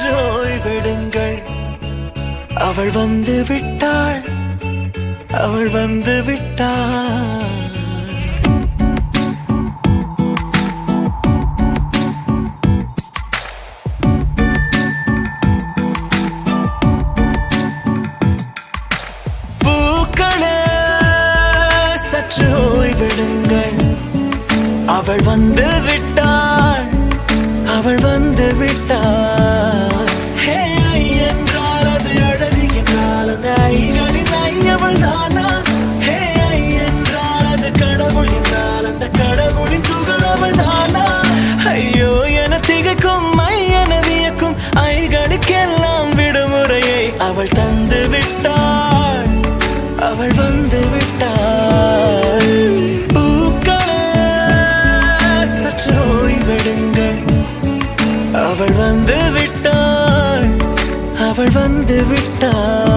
சற்று ஓய்வெடுங்கள். அவள் வந்து விட்டாள், அவள் வந்து விட்டாள். பூக்களே சற்று ஓய்வெடுங்கள். அவள் வந்து விட்டாள், அவள் வந்து விட்டாள். ஹே ஐ என்றால் அது அழகு என்றால் அந்த ஐகளின் ஐ அவள் தானா? ஹே ஐ என்றால் அது கடவுள் என்றால் அந்த கடவுளின் துகள் அவள் தானா? ஐயோ என திகைக்கும் ஐ என வியக்கும் ஐகளுக்கெல்லாம் விடுமுறையை அவள் தந்து விட்டாள், அவள் வந்து விட்டாள். பூக்களே சற்று ஓய்வெடுங்கள். அவள் வந்து விட்டாள், அவள் வந்து விட்டாள்.